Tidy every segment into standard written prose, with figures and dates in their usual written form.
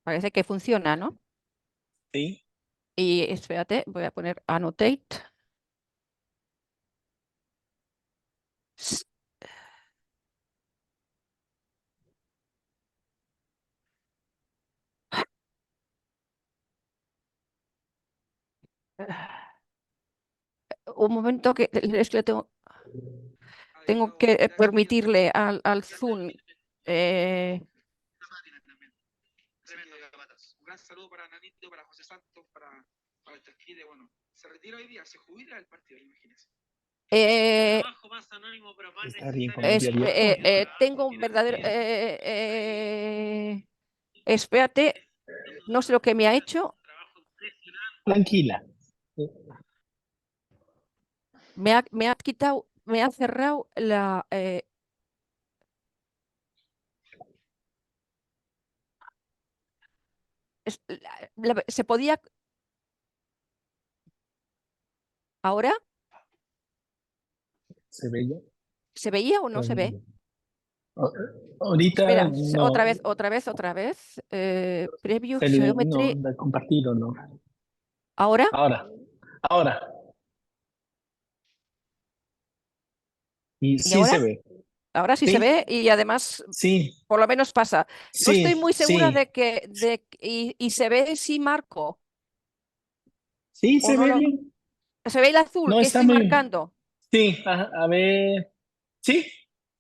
Parece que funciona, ¿no? Sí. Y espérate, voy a poner annotate. S- Un momento que es que tengo que permitirle al Zoom. eh, Tremendo capataz. Un gran saludo para Nanito, para José Santos, para el Tasquide. Bueno, se retira hoy día, se jubila el partido, imagínense. eh, Trabajo más anónimo, pero más Está bien con necesario el que diario. tengo un verdadero. Espérate, no sé lo que me ha hecho. trabajo impresionante. Tranquila. Me ha quitado, me ha cerrado la. ¿Se podía ahora? ¿Se ve ya? ¿Se veía o no se ve? Um, a- Ahorita Espera, otra no. vez, otra vez, otra vez. Preview No, Geometry. la compartido, no. ¿Ahora? Ahora, ahora. Y ¿Y sí ahora? se ve. Ahora sí se Sí, ve y además, sí, por lo menos pasa. No estoy sí, muy segura sí. y se ve si marco Sí o se no ve lo. bien. Se ve el azul No que está estoy muy. marcando. Sí, a ver. Sí, sí,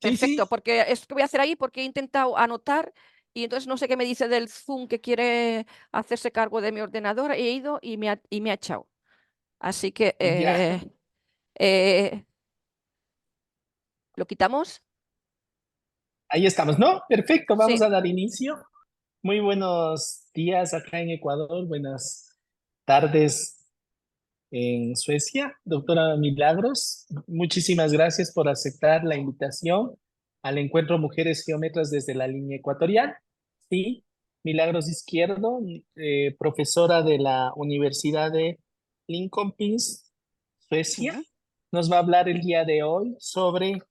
Perfecto, sí. porque es que voy a hacer ahí porque he intentado anotar y entonces no sé qué me dice del Zoom que quiere hacerse cargo de mi ordenador. He ido y me ha echado. Así que Ya. eh, lo quitamos. Ahí estamos. No, perfecto. Vamos Sí. a dar inicio. Muy buenos días acá en Ecuador. Buenas tardes en Suecia. Doctora Milagros, muchísimas gracias por aceptar la invitación al encuentro Mujeres Geómetras desde la línea ecuatorial. Sí, Milagros Izquierdo, profesora de la Universidad de Linköping, Suecia, Ujú. nos va a hablar el día de hoy sobre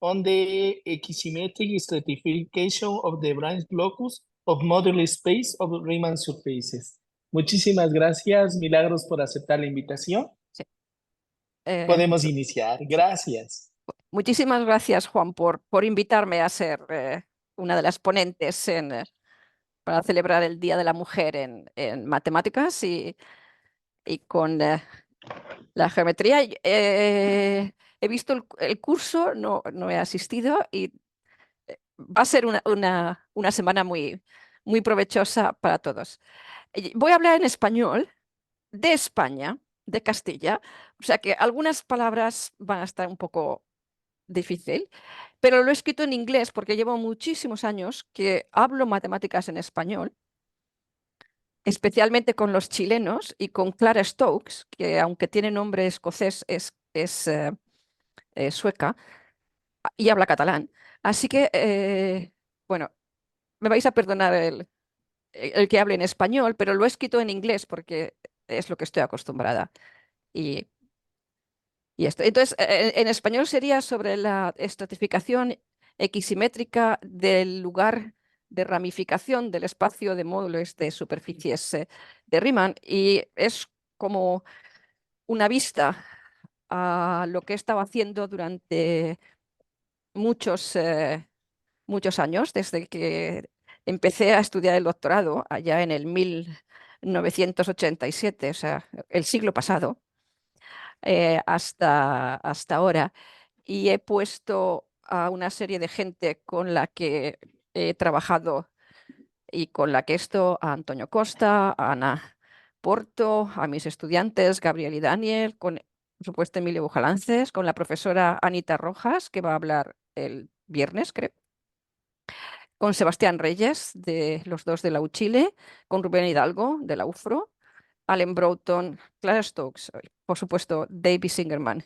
on the Axisymmetric stratification of the branch locus of modular space of Riemann surfaces. Muchísimas gracias, Milagros, por aceptar la invitación. Sí. Eh, Podemos iniciar. Gracias. Muchísimas gracias, Juan, por invitarme a ser una de las ponentes para celebrar el Día de la Mujer en matemáticas y con la geometría. He visto el curso, no he asistido y va a ser una semana muy provechosa para todos. Voy a hablar en español de España, de Castilla, o sea que algunas palabras van a estar un poco difícil, pero lo he escrito en inglés porque llevo muchísimos años que hablo matemáticas en español, especialmente con los chilenos y con Clara Stokes, que aunque tiene nombre escocés, es sueca y habla catalán. Así que, bueno, me vais a perdonar el que hable en español, pero lo he escrito en inglés porque es lo que estoy acostumbrada. Y, y esto. Entonces, en español sería sobre la estratificación equisimétrica del lugar de ramificación del espacio de módulos de superficies de Riemann y es como una vista a lo que he estado haciendo durante muchos años, desde que empecé a estudiar el doctorado allá en el 1987, o sea, el siglo pasado, hasta ahora. Y he puesto a una serie de gente con la que he trabajado y con la que a Antonio Costa, a Ana Porto, a mis estudiantes Gabriel y Daniel, con por supuesto Emilio Bujalances, con la profesora Anita Rojas, que va a hablar el viernes, creo, con Sebastián Reyes, de los dos de la UChile, con Rubén Hidalgo, de la UFRO, Allen Broughton, Clara Stokes, por supuesto David Singerman,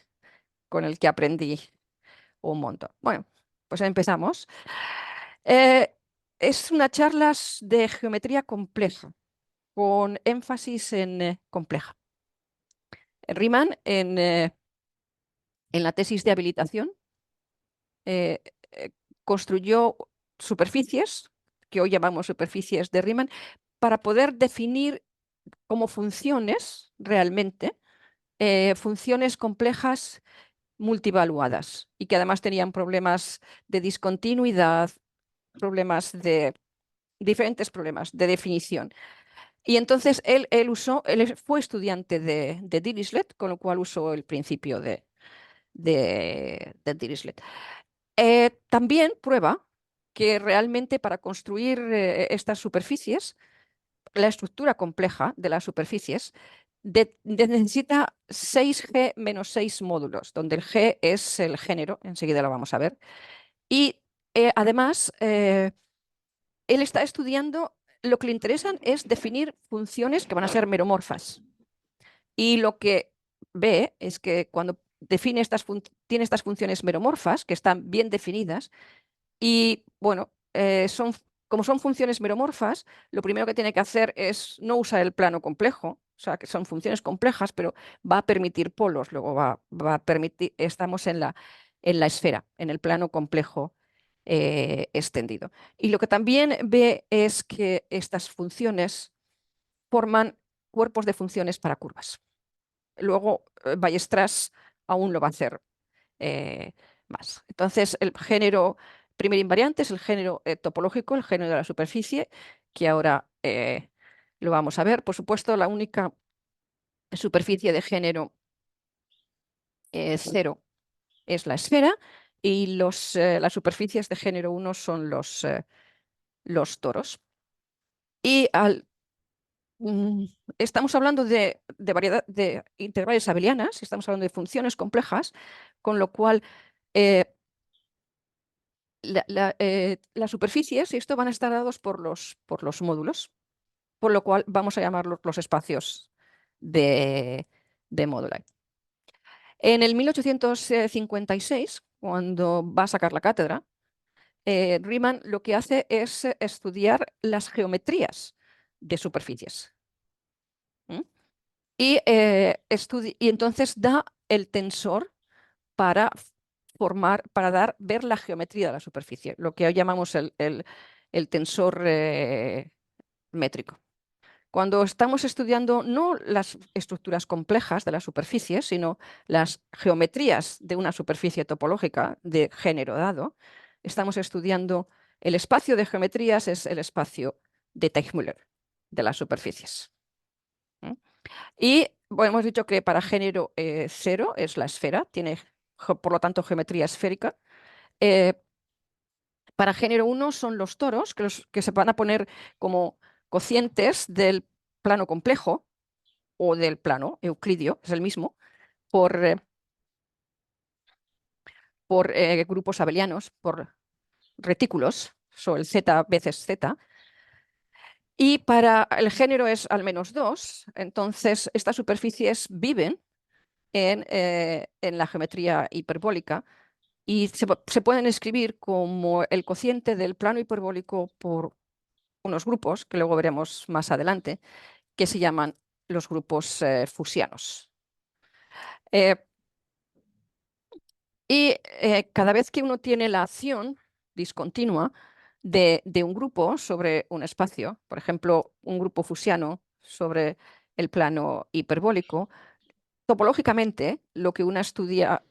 con el que aprendí un montón. Bueno, pues empezamos. Eh, es una charla de geometría compleja, con énfasis en compleja. Riemann, en la tesis de habilitación, eh, construyó superficies, que hoy llamamos superficies de Riemann, para poder definir como funciones realmente, funciones complejas multivaluadas y que además tenían problemas de discontinuidad, diferentes problemas de definición. Y entonces él fue estudiante de Dirichlet, con lo cual usó el principio de Dirichlet. También prueba que realmente para construir estas superficies, la estructura compleja de las superficies necesita 6G menos 6 módulos, donde el G es el género, enseguida lo vamos a ver. Y además, él está estudiando, lo que le interesan es definir funciones que van a ser meromorfas. Y lo que ve es que cuando tiene estas funciones meromorfas, que están bien definidas, y bueno, como son funciones meromorfas, lo primero que tiene que hacer es no usar el plano complejo, o sea, que son funciones complejas, pero va a permitir polos, luego va a permitir, estamos en la esfera, en el plano complejo extendido. Y lo que también ve es que estas funciones forman cuerpos de funciones para curvas. Luego, Weierstrass aún lo va a hacer más. Entonces, el género primer invariante es el género topológico, el género de la superficie, que ahora lo vamos a ver. Por supuesto, la única superficie de género 0 es la esfera y las superficies de género 1 son los toros. Y estamos hablando de variedad de integrales abelianas, estamos hablando de funciones complejas, con lo cual las superficies y esto van a estar dados por los módulos, por lo cual vamos a llamarlos los espacios de móduli. En el 1856, cuando va a sacar la cátedra, Riemann lo que hace es estudiar las geometrías de superficies. Y entonces da el tensor para ver la geometría de la superficie, lo que hoy llamamos el tensor métrico. Cuando estamos estudiando no las estructuras complejas de la superficie, sino las geometrías de una superficie topológica de género dado, estamos estudiando el espacio de geometrías, es el espacio de Teichmüller de las superficies. Y bueno, hemos dicho que para género 0 es la esfera, tiene por lo tanto geometría esférica. Para género 1 son los toros, que se van a poner como cocientes del plano complejo o del plano euclidio, es el mismo, por grupos abelianos, por retículos, el z veces z. Y para el género es al menos 2, entonces estas superficies viven en la geometría hiperbólica y se pueden escribir como el cociente del plano hiperbólico por unos grupos, que luego veremos más adelante, que se llaman los grupos fusianos. Cada vez que uno tiene la acción discontinua de un grupo sobre un espacio, por ejemplo, un grupo fusiano sobre el plano hiperbólico, topológicamente lo que uno estudia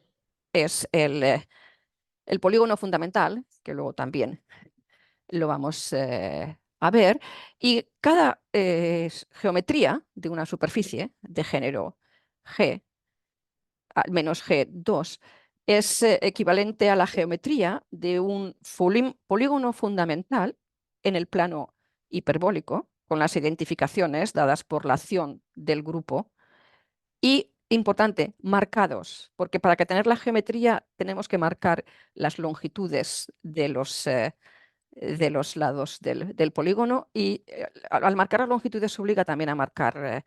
es el polígono fundamental, que luego también lo vamos a ver, y cada geometría de una superficie de género G, al menos G2, es equivalente a la geometría de un polígono fundamental en el plano hiperbólico, con las identificaciones dadas por la acción del grupo y, importante, marcados, porque para que tener la geometría tenemos que marcar las longitudes de los lados del polígono y al marcar las longitudes se obliga también a marcar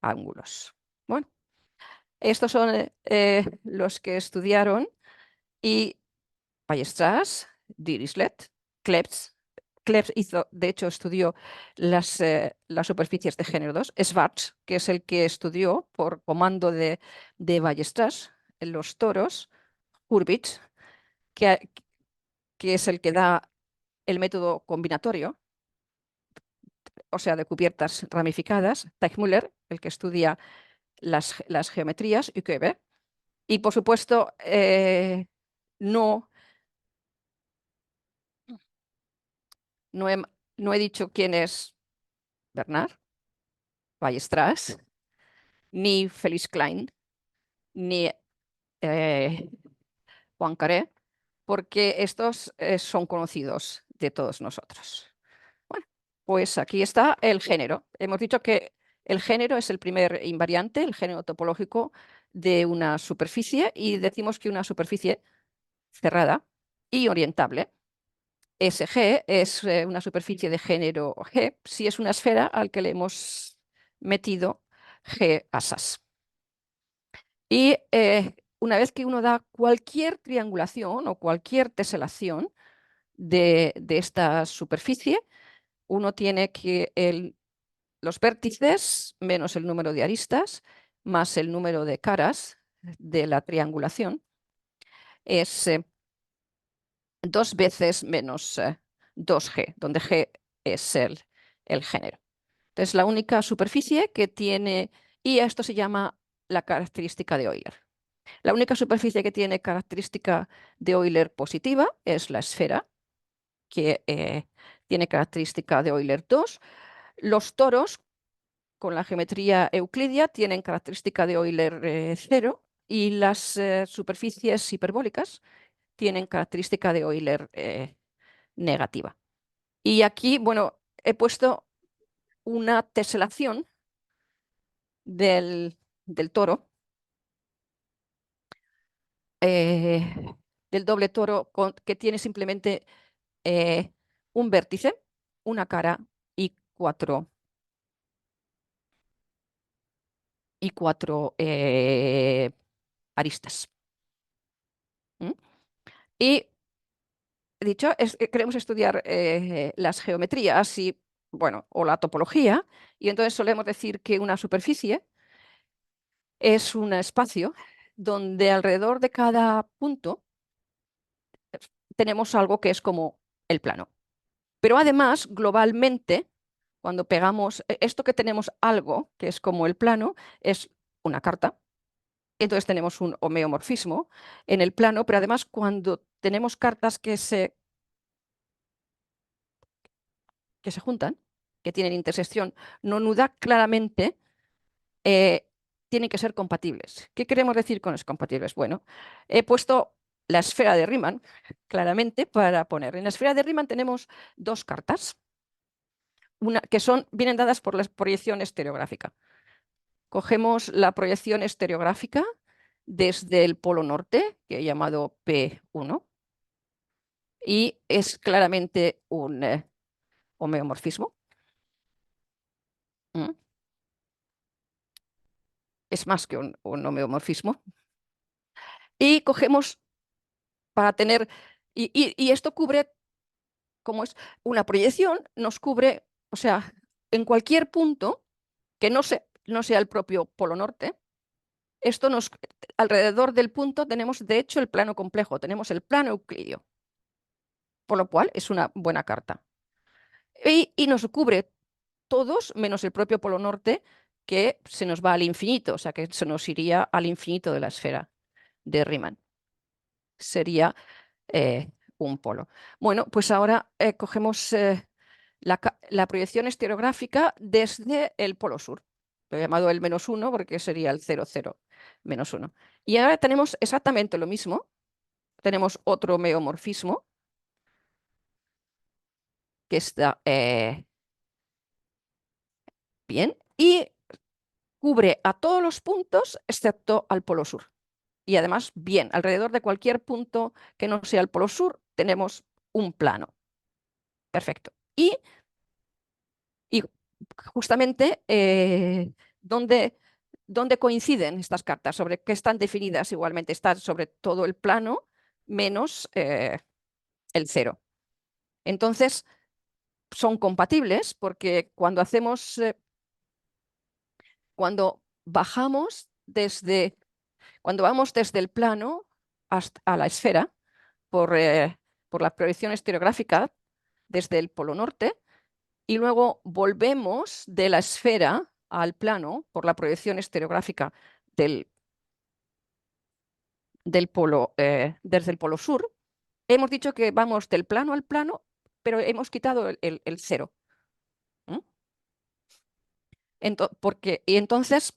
ángulos. Bueno, estos son los que estudiaron y Weierstrass, Dirichlet, Klebs. Klebs de hecho, estudió las superficies de género 2. Schwarz, que es el que estudió por comando de Weierstrass los toros. Hurwitz, que es el que da el método combinatorio. o sea, de cubiertas ramificadas, Teichmüller, el que estudia las geometrías, UKB. Y por supuesto, no he dicho quién es Bernard Weierstrass, ni Félix Klein, ni Poincaré, porque estos son conocidos de todos nosotros. Bueno, pues aquí está el género. Hemos dicho que el género es el primer invariante, el género topológico de una superficie, y decimos que una superficie cerrada y orientable, SG, es una superficie de género G si es una esfera al que le hemos metido G asas. Y una vez que uno da cualquier triangulación o cualquier teselación de esta superficie, uno tiene que los vértices menos el número de aristas más el número de caras de la triangulación es 2 veces menos 2G, donde G es el género. Entonces, la única superficie que tiene, y esto se llama la característica de Euler. La única superficie que tiene característica de Euler positiva es la esfera, que tiene característica de Euler 2. Los toros, con la geometría euclidia, tienen característica de Euler 0, y las superficies hiperbólicas tienen característica de Euler negativa. Y aquí, bueno, he puesto una teselación del toro, del doble toro, que tiene simplemente un vértice, una cara y cuatro aristas. Y dicho, queremos estudiar las geometrías y, bueno, o la topología, y entonces solemos decir que una superficie es un espacio donde alrededor de cada punto tenemos algo que es como el plano. Pero además, globalmente, cuando pegamos esto que tenemos algo que es como el plano, es una carta. Entonces tenemos un homeomorfismo en el plano, pero además cuando tenemos cartas que se juntan, que tienen intersección no nuda, claramente tienen que ser compatibles. ¿Qué queremos decir con los compatibles? Bueno, he puesto la esfera de Riemann claramente para poner. En la esfera de Riemann tenemos 2 cartas, que vienen dadas por la proyección estereográfica. Cogemos la proyección estereográfica desde el polo norte, que he llamado P1, y es claramente un homeomorfismo. Es más que un homeomorfismo. Y cogemos para tener, y esto cubre, como es una proyección, nos cubre, o sea, en cualquier punto que no sea el propio polo norte, alrededor del punto tenemos de hecho el plano complejo, tenemos el plano euclidio, por lo cual es una buena carta. Y nos cubre todos menos el propio polo norte, que se nos va al infinito, o sea que se nos iría al infinito de la esfera de Riemann. Sería un polo. Bueno, pues ahora cogemos la proyección estereográfica desde el polo sur. Lo he llamado el -1 porque sería el 0, 0, -1. Y ahora tenemos exactamente lo mismo. Tenemos otro homeomorfismo que está bien y cubre a todos los puntos excepto al polo sur. Y además, bien, alrededor de cualquier punto que no sea el polo sur, tenemos un plano. Perfecto. Y justamente, ¿dónde coinciden estas cartas? ¿Sobre qué están definidas? Igualmente, están sobre todo el plano menos el 0. Entonces, son compatibles porque cuando vamos desde el plano hasta la esfera por la proyección estereográfica desde el polo norte, y luego volvemos de la esfera al plano por la proyección estereográfica desde el polo sur. Hemos dicho que vamos del plano al plano, pero hemos quitado el cero. Y entonces,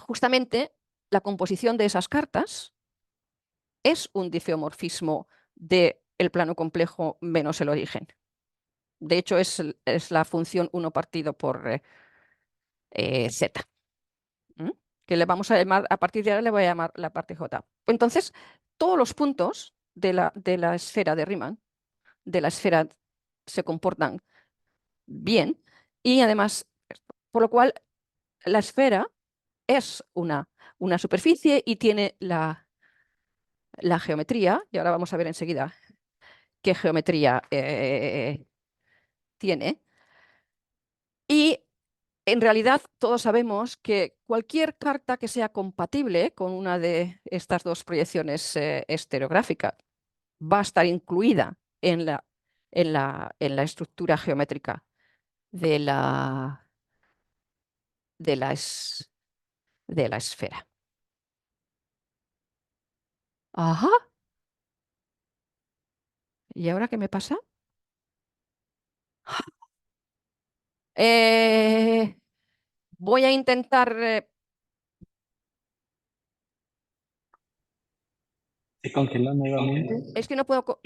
justamente, la composición de esas cartas es un difeomorfismo del plano complejo menos el origen. De hecho, es la función 1 partido por z, que le vamos a llamar, a partir de ahora le voy a llamar la parte j. Entonces, todos los puntos de la esfera de Riemann, de la esfera, se comportan bien, y además, por lo cual la esfera es una superficie y tiene la geometría, y ahora vamos a ver enseguida qué geometría tiene. Y en realidad todos sabemos que cualquier carta que sea compatible con una de estas dos proyecciones estereográficas va a estar incluida en la estructura geométrica de la, de la, de la esfera. Ajá. ¿Y ahora qué me pasa? Voy a intentar... ¿Se congeló nuevamente? es que no puedo...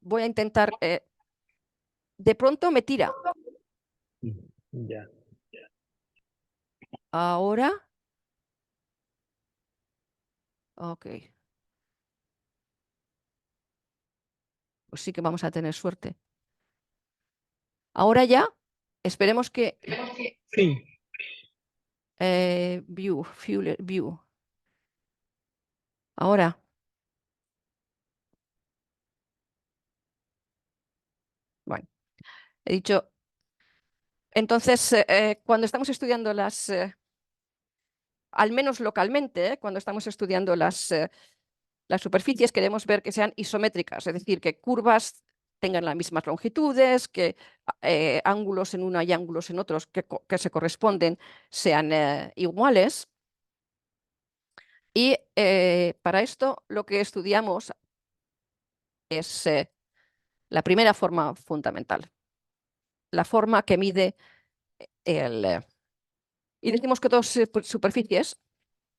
voy a intentar... de pronto me tira. Ya. Ahora... Ok. Pues sí que vamos a tener suerte. Ahora ya, esperemos que... Sí. View. Ahora. Bueno, he dicho... Entonces, cuando estamos estudiando al menos localmente, cuando estamos estudiando las superficies, queremos ver que sean isométricas, es decir, que curvas tengan las mismas longitudes, que ángulos en una y ángulos en otros que se corresponden sean iguales. Y para esto lo que estudiamos es la primera forma fundamental, la forma que mide y decimos que dos superficies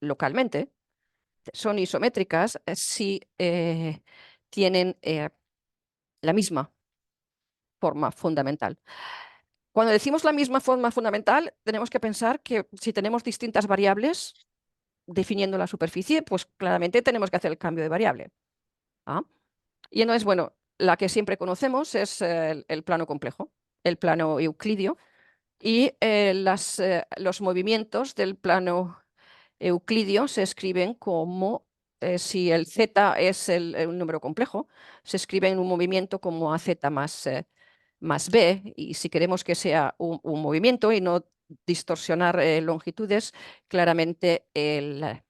localmente son isométricas si tienen la misma forma fundamental. Cuando decimos la misma forma fundamental, tenemos que pensar que si tenemos distintas variables definiendo la superficie, pues claramente tenemos que hacer el cambio de variable. ¿Ah? Y entonces, bueno, la que siempre conocemos es el plano complejo, el plano euclidio, y los movimientos del plano euclidio se escriben como, si el z es un número complejo, se escribe en un movimiento como az más b, y si queremos que sea un movimiento y no distorsionar longitudes, claramente el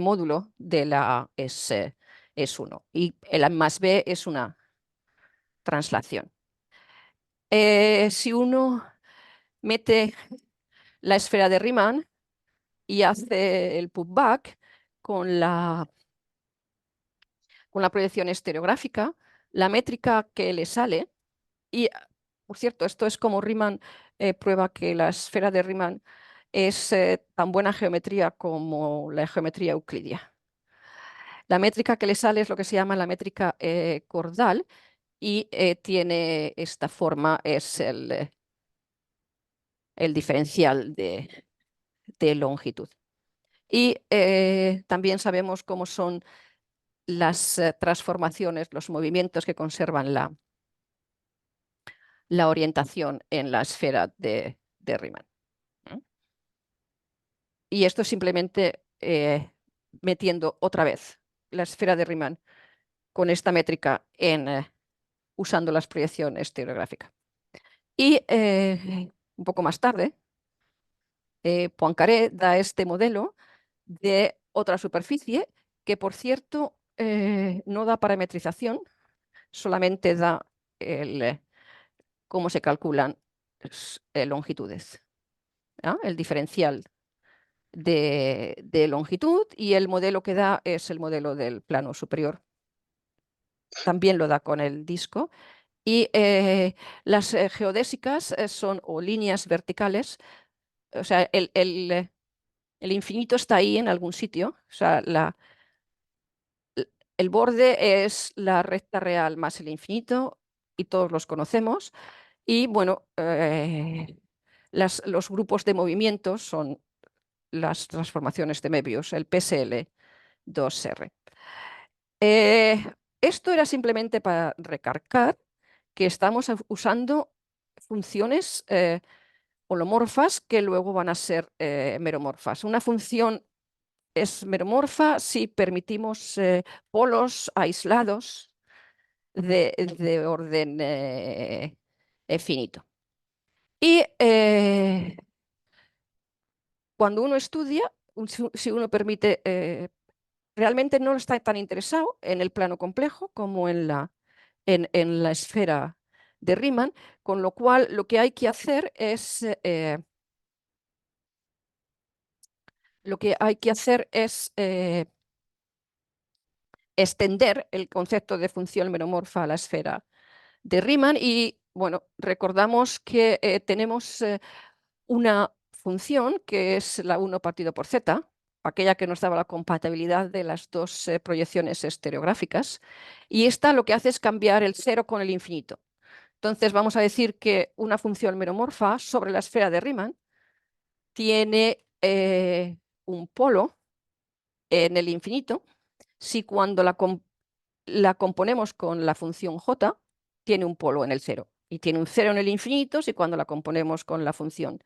módulo de la A es 1 y el más b es una translación. Si uno mete la esfera de Riemann y hace el putback con la proyección estereográfica, la métrica que le sale, y por cierto, esto es como Riemann prueba que la esfera de Riemann es tan buena geometría como la geometría euclidia. La métrica que le sale es lo que se llama la métrica cordal, y tiene esta forma, es el diferencial de longitud. Y también sabemos cómo son las transformaciones, los movimientos que conservan la orientación en la esfera de Riemann. Y esto es simplemente metiendo otra vez la esfera de Riemann con esta métrica usando la proyección estereográfica. Y un poco más tarde, Poincaré da este modelo de otra superficie que, por cierto, no da parametrización, solamente da cómo se calculan longitudes, ¿ah? El diferencial de longitud, y el modelo que da es el modelo del plano superior. También lo da con el disco. Y las geodésicas son o líneas verticales, o sea, el infinito está ahí en algún sitio, o sea, el borde es la recta real más el infinito, y todos los conocemos. Y bueno, los grupos de movimientos son las transformaciones de Möbius, el PSL2R. Esto era simplemente para recargar que estamos usando funciones holomorfas que luego van a ser meromorfas. Una función es meromorfa si permitimos polos aislados de orden finito. Y cuando uno estudia, si uno permite, realmente no está tan interesado en el plano complejo como en la esfera de Riemann, con lo cual lo que hay que hacer es extender el concepto de función meromorfa a la esfera de Riemann. Y bueno, recordamos que tenemos una función que es la 1 partido por z, aquella que nos daba la compatibilidad de las dos proyecciones estereográficas, y esta lo que hace es cambiar el 0 con el infinito. Entonces vamos a decir que una función meromorfa sobre la esfera de Riemann tiene un polo en el infinito si cuando la componemos con la función j tiene un polo en el 0, y tiene un 0 en el infinito si cuando la componemos con la función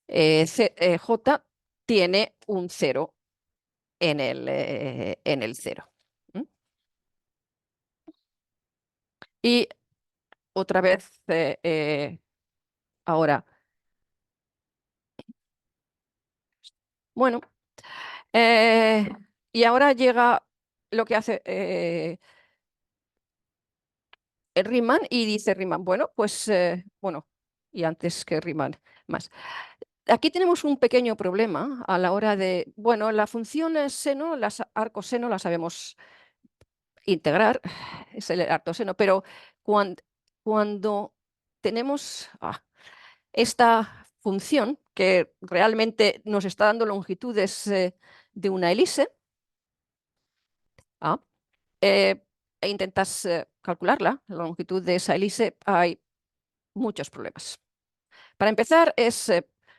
j tiene un 0 en el 0. Y otra vez, ahora, bueno, y ahora llega lo que hace Riemann, y dice Riemann, bueno, pues, bueno, y antes que Riemann, más. Aquí tenemos un pequeño problema a la hora de, bueno, la función seno, arcoseno la sabemos integrar, es el arcoseno, pero cuando tenemos esta función que realmente nos está dando longitudes de una hélice, e intentas calcularla, la longitud de esa hélice, hay muchos problemas. Para empezar, es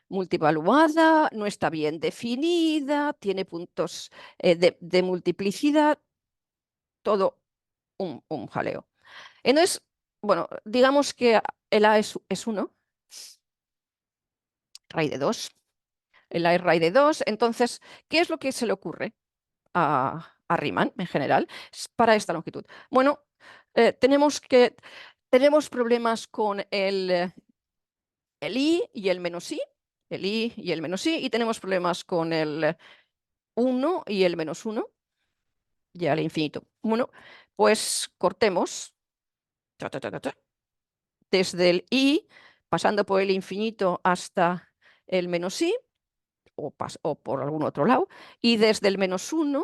multivaluada, no está bien definida, tiene puntos de multiplicidad, todo un jaleo. Entonces, bueno, digamos que el A es 1, raíz de 2, el A es raíz de 2, entonces, ¿qué es lo que se le ocurre a Riemann en general para esta longitud? Bueno, tenemos problemas con el I y el menos I, el I y el menos I, y tenemos problemas con el 1 y el menos 1, ya al infinito. Bueno, pues cortemos desde el I, pasando por el infinito hasta el menos I, o por algún otro lado, y desde el menos 1,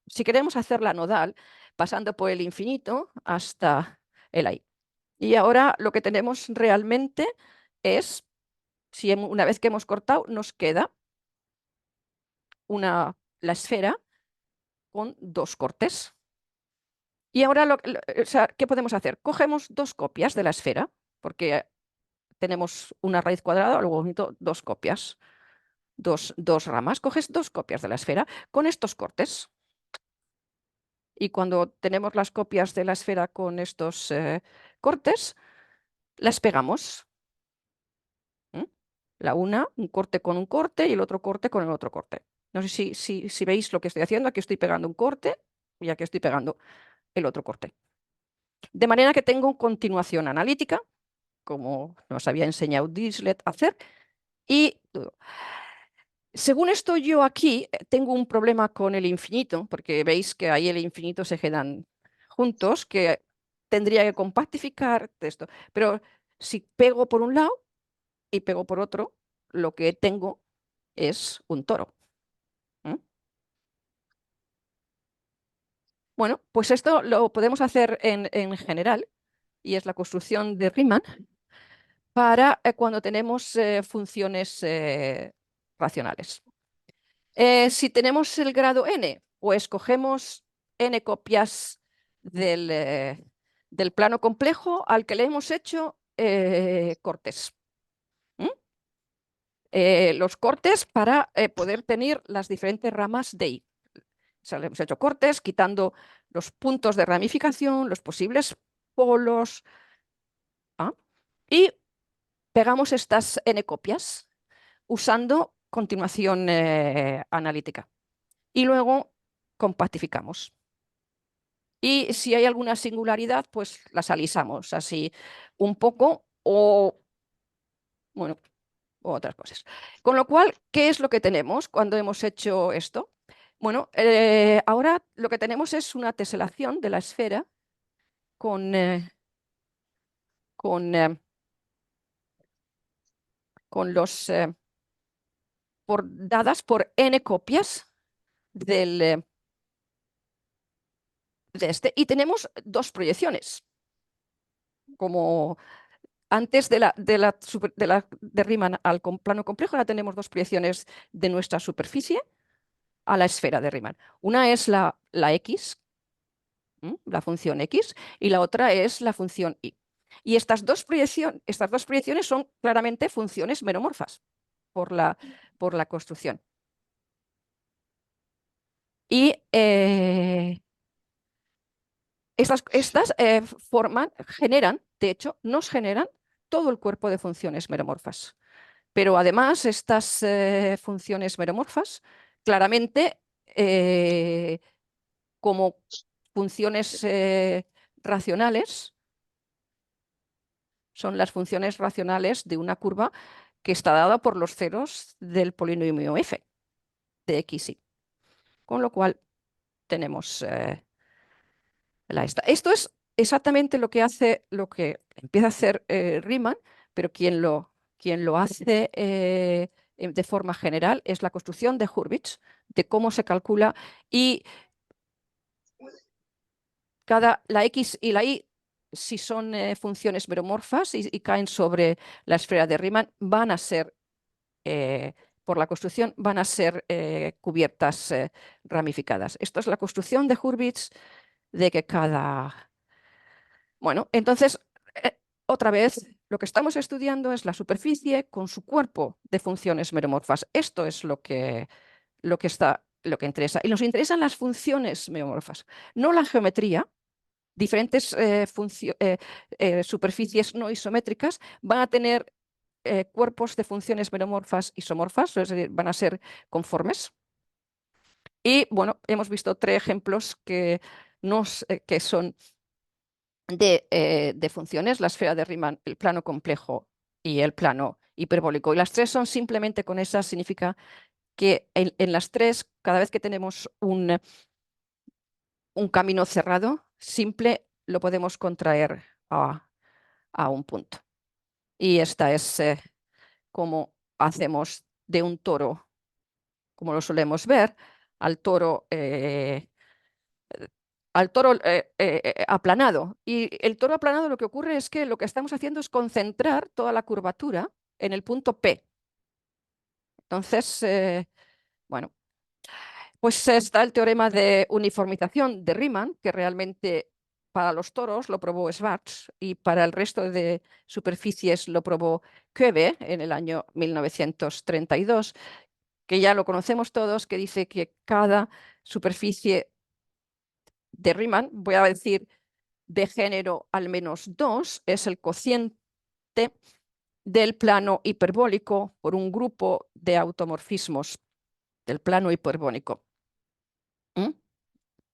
si queremos hacerla nodal, pasando por el infinito hasta el I. Y ahora lo que tenemos realmente es, una vez que hemos cortado, nos queda la esfera con dos cortes. Y ahora, o sea, ¿qué podemos hacer? Cogemos dos copias de la esfera, porque tenemos una raíz cuadrada, luego dos copias, dos ramas. Coges dos copias de la esfera con estos cortes. Y cuando tenemos las copias de la esfera con estos cortes, las pegamos. La una, un corte con un corte, y el otro corte con el otro corte. No sé si veis lo que estoy haciendo. Aquí estoy pegando un corte y aquí estoy pegando el otro corte. De manera que tengo continuación analítica, como nos había enseñado Dirichlet a hacer, y Según esto, yo aquí tengo un problema con el infinito, porque veis que ahí el infinito se quedan juntos, que tendría que compactificar esto. Pero si pego por un lado y pego por otro, lo que tengo es un toro. ¿Mm? Bueno, pues esto lo podemos hacer en general, y es la construcción de Riemann para cuando tenemos funciones racionales. Si tenemos el grado n, pues cogemos n copias del plano complejo al que le hemos hecho cortes. ¿Mm? Los cortes para poder tener las diferentes ramas de I. O sea, le hemos hecho cortes quitando los puntos de ramificación, los posibles polos, y pegamos estas n copias usando continuación analítica. Y luego compactificamos. Y si hay alguna singularidad, pues las alisamos así un poco o, bueno, o otras cosas. Con lo cual, ¿qué es lo que tenemos cuando hemos hecho esto? Bueno, ahora lo que tenemos es una teselación de la esfera con, con, con los, dadas por n copias de este. Y tenemos dos proyecciones. Como antes de Riemann al plano complejo, ahora tenemos dos proyecciones de nuestra superficie a la esfera de Riemann. Una es la X, la función X, y la otra es la función Y. Y estas dos proyecciones son claramente funciones meromorfas por la construcción. Y estas de hecho, nos generan todo el cuerpo de funciones meromorfas. Pero además, estas funciones meromorfas, claramente, como funciones racionales, son las funciones racionales de una curva que está dada por los ceros del polinomio f de x, y. Con lo cual, tenemos esta. Esto es exactamente lo que empieza a hacer Riemann, pero quien lo hace de forma general es la construcción de Hurwitz, de cómo se calcula, y la X y la Y, si son funciones meromorfas y caen sobre la esfera de Riemann, van a ser, por la construcción, van a ser cubiertas ramificadas. Esto es la construcción de Hurwitz de que Bueno, entonces, otra vez, lo que estamos estudiando es la superficie con su cuerpo de funciones meromorfas. Esto es lo que interesa. Y nos interesan las funciones meromorfas, no la geometría. Diferentes superficies no isométricas van a tener cuerpos de funciones meromorfas isomorfas, es decir, van a ser conformes. Y bueno, hemos visto tres ejemplos que son de funciones: la esfera de Riemann, el plano complejo y el plano hiperbólico. Y las tres son simplemente con esas, significa que en las tres, cada vez que tenemos un camino cerrado, simple, lo podemos contraer a un punto. Y esta es como hacemos de un toro, como lo solemos ver, al toro aplanado. Y el toro aplanado, lo que ocurre es que lo que estamos haciendo es concentrar toda la curvatura en el punto P. Entonces, bueno, pues está el teorema de uniformización de Riemann, que realmente para los toros lo probó Schwarz y para el resto de superficies lo probó Koebe en el año 1932, que ya lo conocemos todos, que dice que cada superficie de Riemann, voy a decir de género al menos 2, es el cociente del plano hiperbólico por un grupo de automorfismos del plano hiperbólico.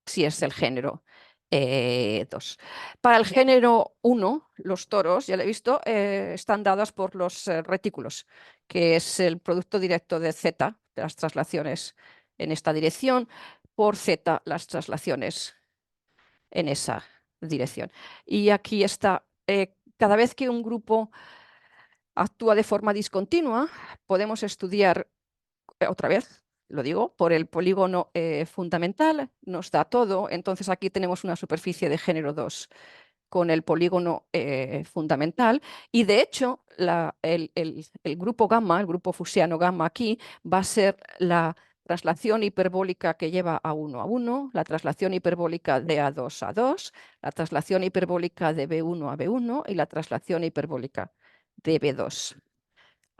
Si es el género 2. Para el género 1, los toros, ya lo he visto, están dados por los retículos, que es el producto directo de Z, las traslaciones en esta dirección, por z las traslaciones en esa dirección. Y aquí está, cada vez que un grupo actúa de forma discontinua, podemos estudiar otra vez, lo digo, por el polígono fundamental, nos da todo. Entonces aquí tenemos una superficie de género 2 con el polígono fundamental y de hecho el grupo gamma, el grupo fusiano gamma aquí va a ser la traslación hiperbólica que lleva a 1 a 1, la traslación hiperbólica de A2 a 2, la traslación hiperbólica de B1 a B1 y la traslación hiperbólica de B2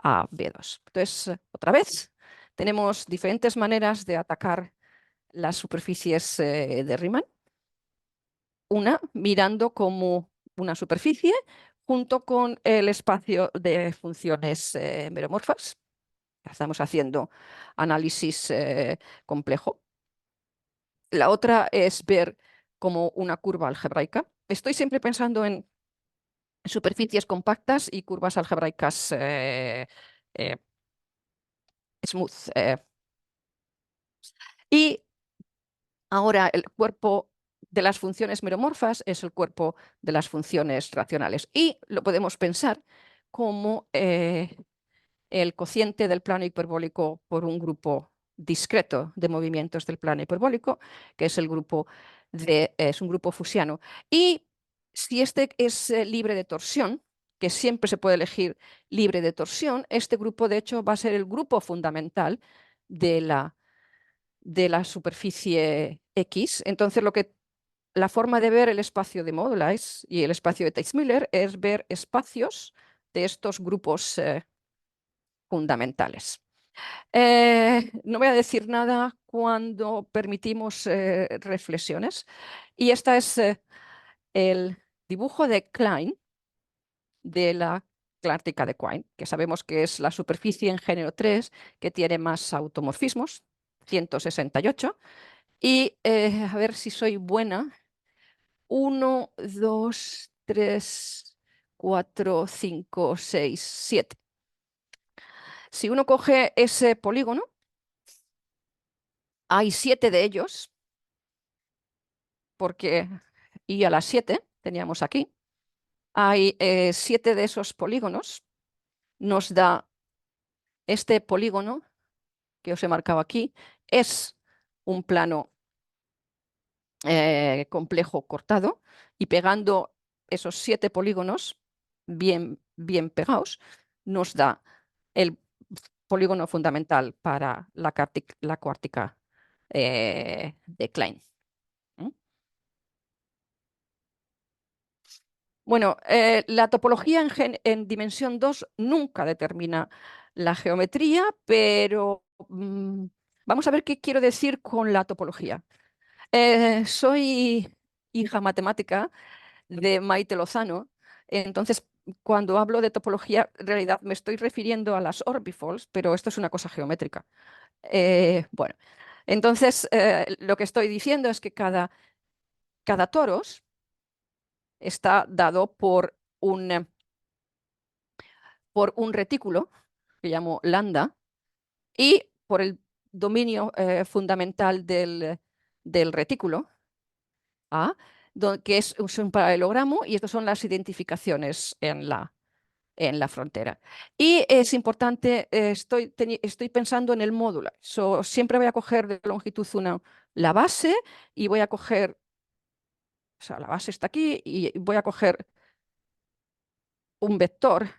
a B2. Entonces, otra vez, tenemos diferentes maneras de atacar las superficies de Riemann. Una mirando como una superficie junto con el espacio de funciones meromorfas. Estamos haciendo análisis complejo. La otra es ver como una curva algebraica. Estoy siempre pensando en superficies compactas y curvas algebraicas eh, smooth. Y ahora el cuerpo de las funciones meromorfas es el cuerpo de las funciones racionales. Y lo podemos pensar como el cociente del plano hiperbólico por un grupo discreto de movimientos del plano hiperbólico, que es es un grupo fusiano. Y si este es libre de torsión, que siempre se puede elegir libre de torsión, este grupo de hecho va a ser el grupo fundamental de la superficie X. Entonces la forma de ver el espacio de Modulus y el espacio de Teichmüller es ver espacios de estos grupos fundamentales. No voy a decir nada cuando permitimos reflexiones. Y este es el dibujo de Klein de la clártica de Quine, que sabemos que es la superficie en género 3 que tiene más automorfismos, 168. Y a ver si soy buena. 1, 2, 3, 4, 5, 6, 7. Si uno coge ese polígono, hay 7 de ellos, porque y a las 7 teníamos aquí, hay 7 de esos polígonos, nos da este polígono que os he marcado aquí, es un plano complejo cortado y pegando esos 7 polígonos bien pegados, nos da el polígono fundamental para la cuártica de Klein. ¿Mm? Bueno, la topología en dimensión 2 nunca determina la geometría, pero vamos a ver qué quiero decir con la topología. Soy hija matemática de Maite Lozano, entonces cuando hablo de topología, en realidad me estoy refiriendo a las orbifolds, pero esto es una cosa geométrica. Bueno, entonces lo que estoy diciendo es que cada toros está dado por un retículo que llamo lambda y por el dominio fundamental del retículo, A, que es un paralelogramo, y estas son las identificaciones en la frontera. Y es importante, estoy pensando en el módulo. Siempre voy a coger de longitud 1 la base y voy a coger, o sea, la base está aquí y voy a coger un vector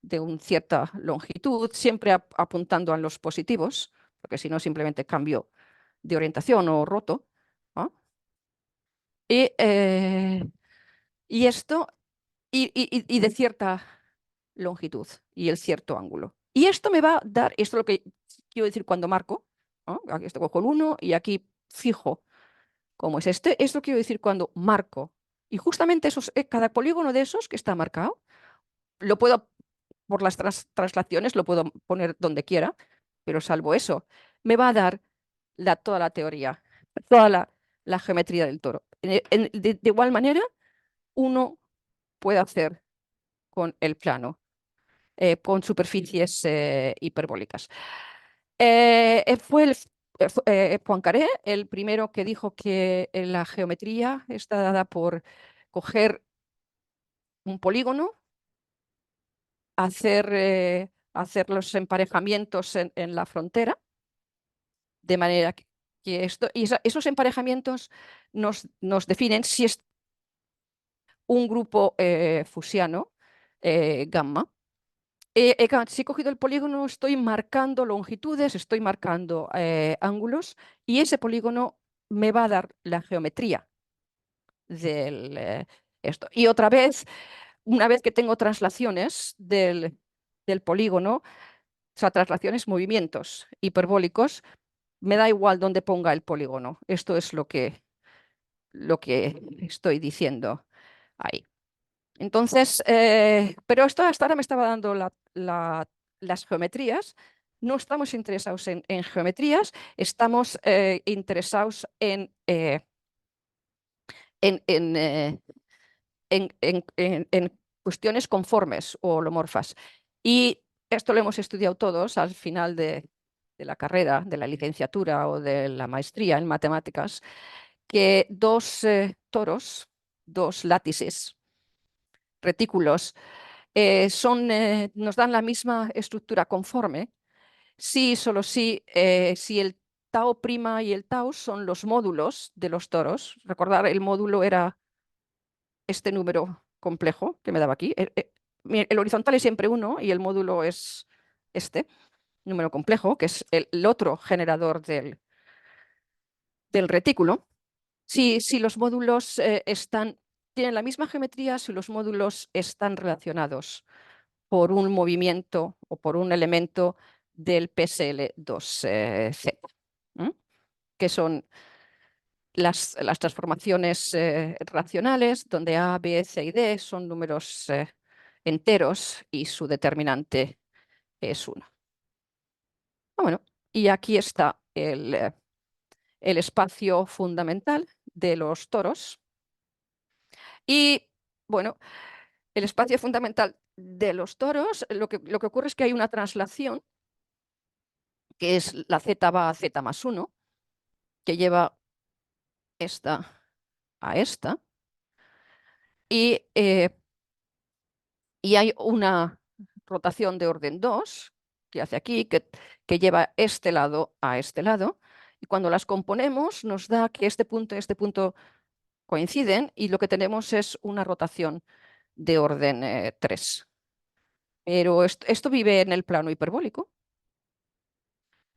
de una cierta longitud, siempre apuntando a los positivos, porque si no simplemente cambio de orientación o roto. ¿No? Y esto, y de cierta longitud y el cierto ángulo. Y esto me va a dar, esto es lo que quiero decir cuando marco, ¿no? Aquí esto cojo el 1 y aquí fijo cómo es este. Esto quiero decir cuando marco. Y justamente cada polígono de esos que está marcado, lo puedo, por las traslaciones, lo puedo poner donde quiera, pero salvo eso, me va a dar toda la teoría, toda la geometría del toro. De igual manera, uno puede hacer con el plano, con superficies hiperbólicas. Fue Poincaré el primero que dijo que la geometría está dada por coger un polígono, hacer los emparejamientos en la frontera, de manera que esos emparejamientos nos definen si es un grupo fusiano gamma. Si he cogido el polígono, estoy marcando longitudes, estoy marcando ángulos, y ese polígono me va a dar la geometría del esto. Y otra vez, una vez que tengo translaciones del polígono, o sea, traslaciones, movimientos hiperbólicos, me da igual dónde ponga el polígono. Esto es lo que estoy diciendo ahí. Entonces, pero esto hasta ahora me estaba dando las geometrías. No estamos interesados en geometrías, estamos interesados en, en, eh, en cuestiones conformes o holomorfas. Y esto lo hemos estudiado todos al final de la carrera, de la licenciatura o de la maestría en matemáticas, que dos toros, dos látices, retículos, nos dan la misma estructura conforme si, solo si el tau prima y el tau son los módulos de los toros. Recordar, el módulo era este número complejo que me daba aquí. El horizontal es siempre 1 y el módulo es este número complejo, que es el otro generador del retículo. Si los módulos tienen la misma geometría, si los módulos están relacionados por un movimiento o por un elemento del PSL2Z, que son las transformaciones racionales, donde A, B, C y D son números enteros y su determinante es 1. Bueno, y aquí está el espacio fundamental de los toros. Y bueno, el espacio fundamental de los toros, lo que ocurre es que hay una translación, que es la Z va a Z más 1, que lleva esta a esta, y hay una rotación de orden 2 que hace aquí, que lleva este lado a este lado, y cuando las componemos nos da que este punto y este punto coinciden, y lo que tenemos es una rotación de orden 3. Pero esto vive en el plano hiperbólico,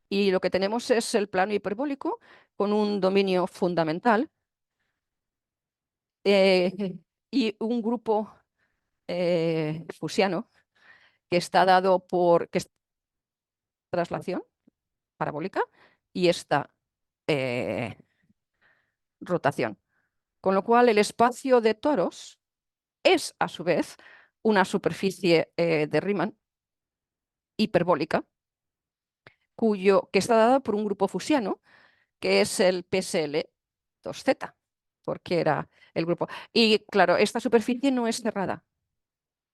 y lo que tenemos es el plano hiperbólico con un dominio fundamental y un grupo fusiano que está dado por traslación parabólica y esta rotación. Con lo cual, el espacio de toros es, a su vez, una superficie de Riemann hiperbólica, que está dada por un grupo fusiano, que es el PSL2Z, porque era el grupo. Y claro, esta superficie no es cerrada.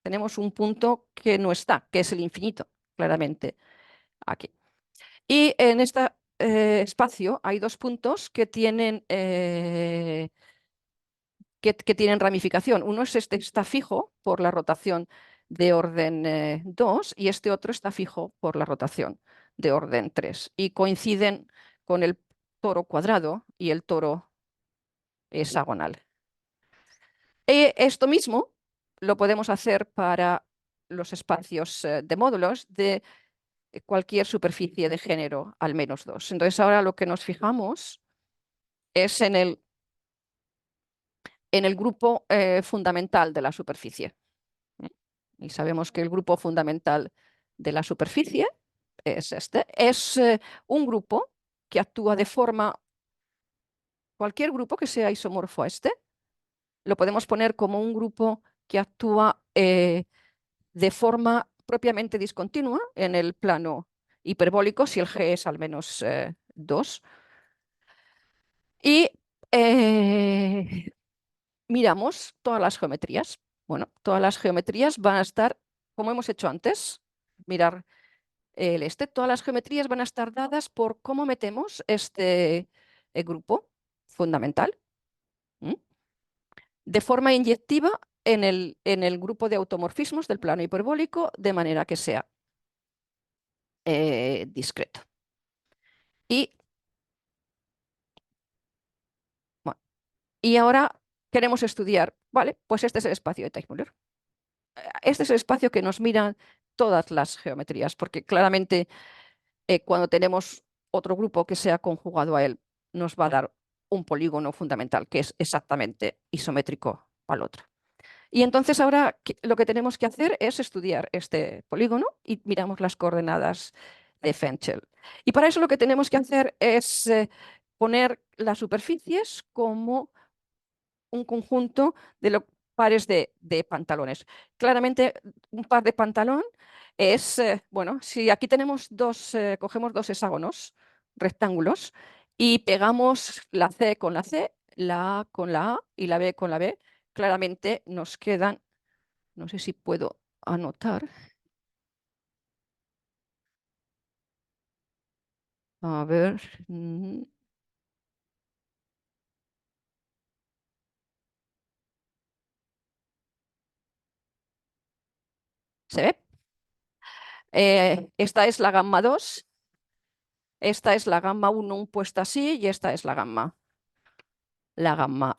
Tenemos un punto que no está, que es el infinito, claramente, aquí. Y en este espacio hay dos puntos que tienen, que tienen ramificación. Uno es está fijo por la rotación de orden 2 y este otro está fijo por la rotación de orden 3. Y coinciden con el toro cuadrado y el toro hexagonal. Esto mismo lo podemos hacer para los espacios de módulos de cualquier superficie de género al menos 2. Entonces ahora lo que nos fijamos es en el grupo fundamental de la superficie. Y sabemos que el grupo fundamental de la superficie es este. Es un grupo que actúa de forma, cualquier grupo que sea isomorfo a este, lo podemos poner como un grupo que actúa de forma propiamente discontinua en el plano hiperbólico, si el G es al menos 2. Y miramos todas las geometrías. Bueno, todas las geometrías van a estar, como hemos hecho antes, mirar todas las geometrías van a estar dadas por cómo metemos este grupo fundamental de forma inyectiva en el grupo de automorfismos del plano hiperbólico, de manera que sea discreto. Y, bueno, y ahora queremos estudiar, ¿vale? Pues este es el espacio de Teichmüller. Este es el espacio que nos mira todas las geometrías, porque claramente cuando tenemos otro grupo que sea conjugado a él, nos va a dar un polígono fundamental que es exactamente isométrico al otro. Y entonces ahora lo que tenemos que hacer es estudiar este polígono y miramos las coordenadas de Fenchel. Y para eso lo que tenemos que hacer es poner las superficies como un conjunto de los pares de pantalones. Claramente un par de pantalón es, bueno, si aquí tenemos cogemos dos hexágonos rectángulos y pegamos la C con la C, la A con la A y la B con la B, claramente nos quedan, no sé si puedo anotar. A ver. ¿Se ve? Esta es la gamma 2, esta es la gamma 1 puesta así y esta es la gamma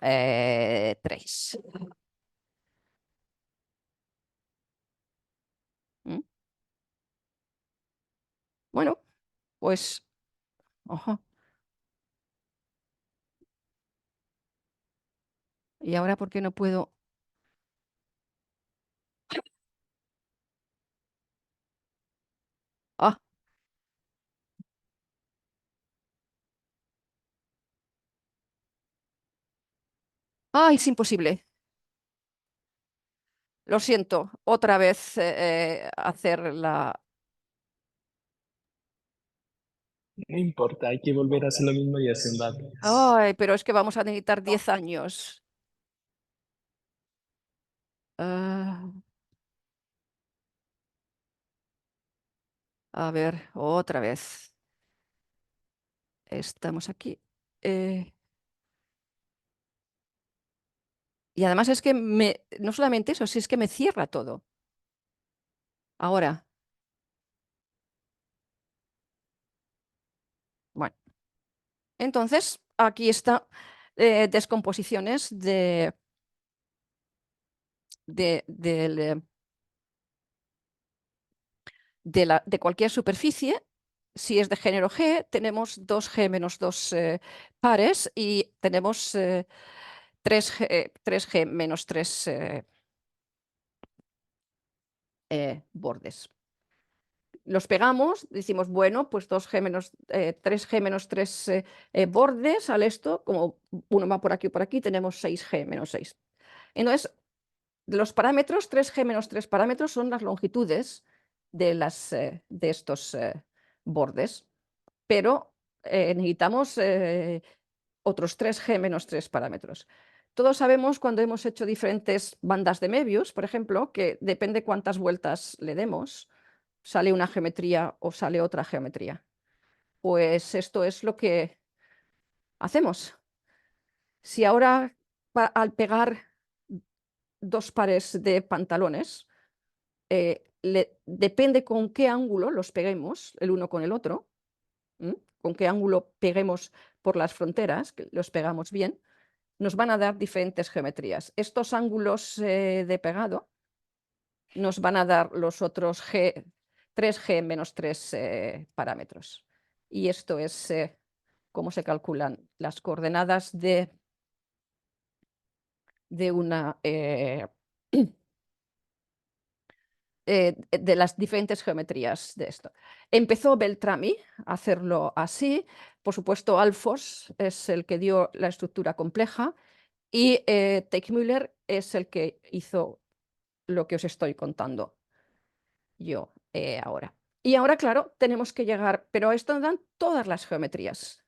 3. ¿Mm? Bueno, pues, ojo. ¿Y ahora por qué no puedo? Ah, es imposible. Lo siento, otra vez hacer la... No importa, hay que volver a hacer lo mismo y haciendo algo. Ay, pero es que vamos a necesitar 10 años. Ah, a ver, otra vez. Estamos aquí. Y además es que no solamente eso, sí es que me cierra todo. Ahora, bueno. Entonces, aquí está descomposiciones del, de cualquier superficie. Si es de género G, tenemos 2G menos 2 pares y tenemos 3G menos 3 bordes. Los pegamos, decimos, bueno, pues 3G menos 3 bordes al esto, como uno va por aquí o por aquí, tenemos 6G menos 6. Entonces, los parámetros, 3G menos 3 parámetros, son las longitudes de estos bordes, pero necesitamos otros 3G menos 3 parámetros. Todos sabemos cuando hemos hecho diferentes bandas de Möbius, por ejemplo, que depende cuántas vueltas le demos, sale una geometría o sale otra geometría. Pues esto es lo que hacemos. Si ahora al pegar dos pares de pantalones, depende con qué ángulo los peguemos el uno con el otro, con qué ángulo peguemos por las fronteras, que los pegamos bien, nos van a dar diferentes geometrías. Estos ángulos de pegado nos van a dar los otros 3G menos 3 parámetros. Y esto es cómo se calculan las coordenadas de una... de las diferentes geometrías de esto. Empezó Beltrami a hacerlo así, por supuesto Alfors es el que dio la estructura compleja y Teichmüller es el que hizo lo que os estoy contando yo ahora. Y ahora, claro, tenemos que llegar, pero esto dan todas las geometrías.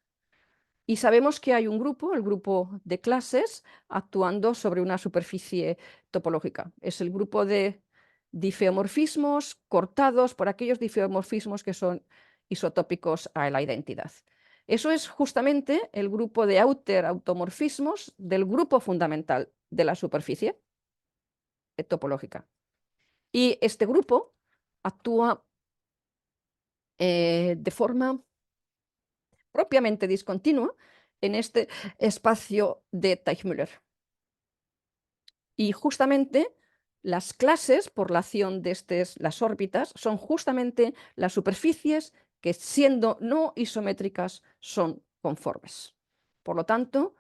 Y sabemos que hay un grupo, el grupo de clases, actuando sobre una superficie topológica. Es el grupo de difeomorfismos cortados por aquellos difeomorfismos que son isotópicos a la identidad. Eso es justamente el grupo de outer automorfismos del grupo fundamental de la superficie topológica. Y este grupo actúa de forma propiamente discontinua en este espacio de Teichmüller. Y justamente las clases por la acción de las órbitas son justamente las superficies que, siendo no isométricas, son conformes. Por lo tanto,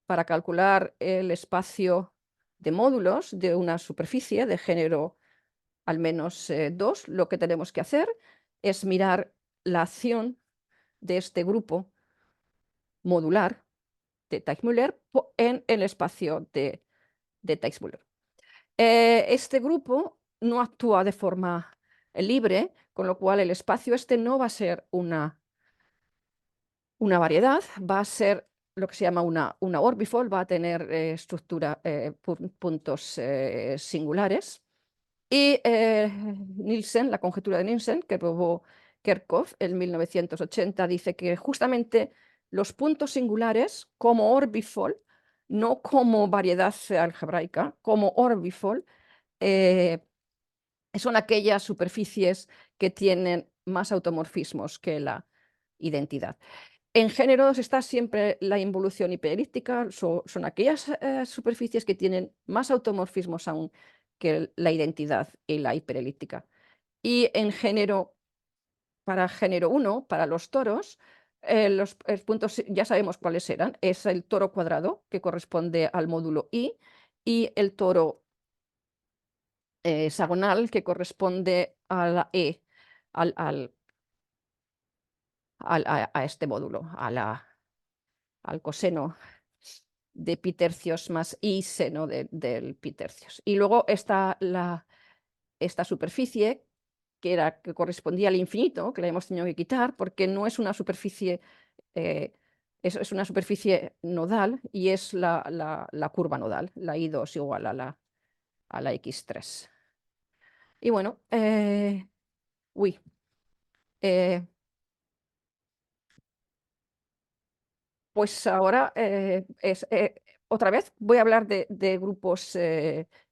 para calcular el espacio de módulos de una superficie de género al menos 2, lo que tenemos que hacer es mirar la acción de este grupo modular de Teichmüller en el espacio de Teichmüller. Este grupo no actúa de forma libre, con lo cual el espacio este no va a ser una variedad, va a ser lo que se llama una orbifold, va a tener puntos singulares. Y Nielsen, la conjetura de Nielsen, que probó Kerckhoff en 1980, dice que justamente los puntos singulares como orbifold, no como variedad algebraica, como orbifold, son aquellas superficies que tienen más automorfismos que la identidad. En géneros está siempre la involución hiperelíptica, son aquellas superficies que tienen más automorfismos aún que la identidad y la hiperelíptica. Y en género, para género 1, para los toros, los puntos ya sabemos cuáles eran. Es el toro cuadrado, que corresponde al módulo I, y el toro hexagonal, que corresponde a la E, a este módulo, al coseno de pi tercios más i seno del pi tercios. Y luego está esta superficie que correspondía al infinito, que la hemos tenido que quitar porque no es una superficie, es una superficie nodal y es la curva nodal, la I2 igual a la X3. Y bueno, pues ahora otra vez voy a hablar de grupos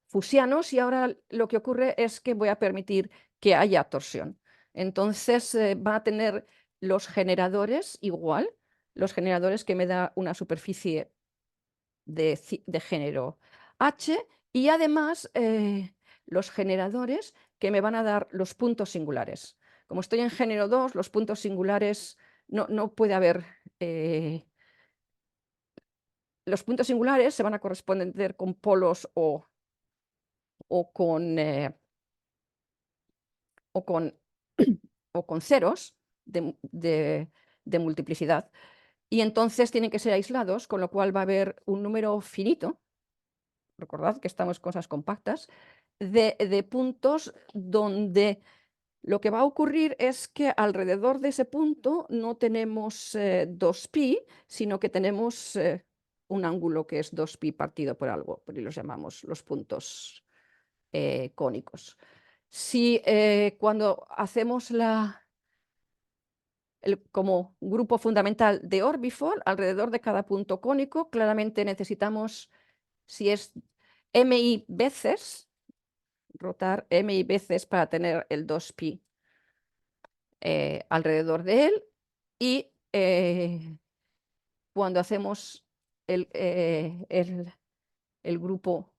fusianos y ahora lo que ocurre es que voy a permitir que haya torsión. Entonces van a tener los generadores igual, los generadores que me da una superficie de género H y además los generadores que me van a dar los puntos singulares. Como estoy en género 2, los puntos singulares no puede haber... los puntos singulares se van a corresponder con polos o con ceros de multiplicidad. Y entonces tienen que ser aislados, con lo cual va a haber un número finito, recordad que estamos en cosas compactas, de puntos donde lo que va a ocurrir es que alrededor de ese punto no tenemos 2pi, sino que tenemos un ángulo que es 2pi partido por algo, por ahí los llamamos los puntos cónicos. Si cuando hacemos como grupo fundamental de orbifold, alrededor de cada punto cónico, claramente necesitamos, si es mi veces, rotar mi veces para tener el 2pi alrededor de él, y cuando hacemos el grupo,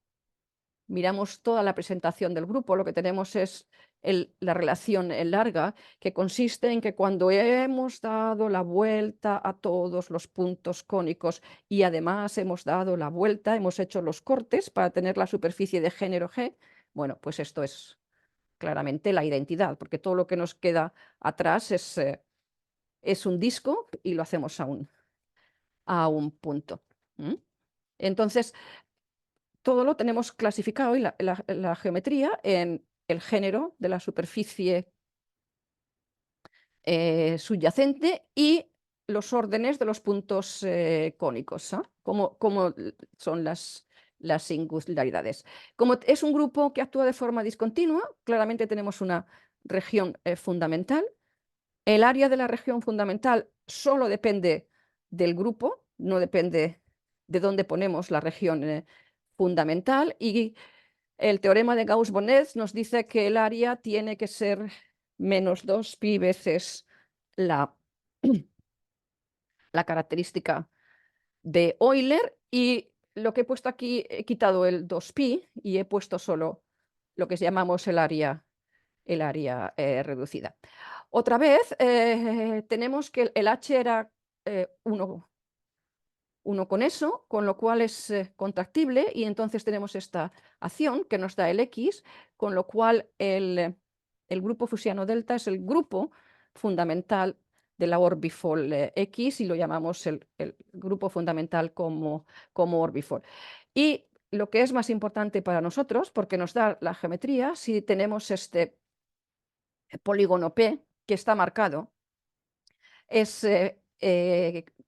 miramos toda la presentación del grupo, lo que tenemos es la relación en larga, que consiste en que cuando hemos dado la vuelta a todos los puntos cónicos y además hemos dado la vuelta, hemos hecho los cortes para tener la superficie de género G, bueno, pues esto es claramente la identidad, porque todo lo que nos queda atrás es un disco y lo hacemos a un punto. Entonces, todo lo tenemos clasificado y la geometría en el género de la superficie subyacente y los órdenes de los puntos cónicos, ¿eh? Cómo son las singularidades. Como es un grupo que actúa de forma discontinua, claramente tenemos una región fundamental. El área de la región fundamental solo depende del grupo, no depende de dónde ponemos la región fundamental, y el teorema de Gauss-Bonnet nos dice que el área tiene que ser menos 2pi veces la, la característica de Euler, y lo que he puesto aquí, he quitado el 2pi y he puesto solo lo que llamamos el área reducida. Otra vez tenemos que el h era 1 con eso, con lo cual es contractible, y entonces tenemos esta acción que nos da el x, con lo cual el grupo fusiano delta es el grupo fundamental de la orbifold X, y lo llamamos el grupo fundamental como orbifold. Y lo que es más importante para nosotros, porque nos da la geometría, si tenemos este polígono P que está marcado,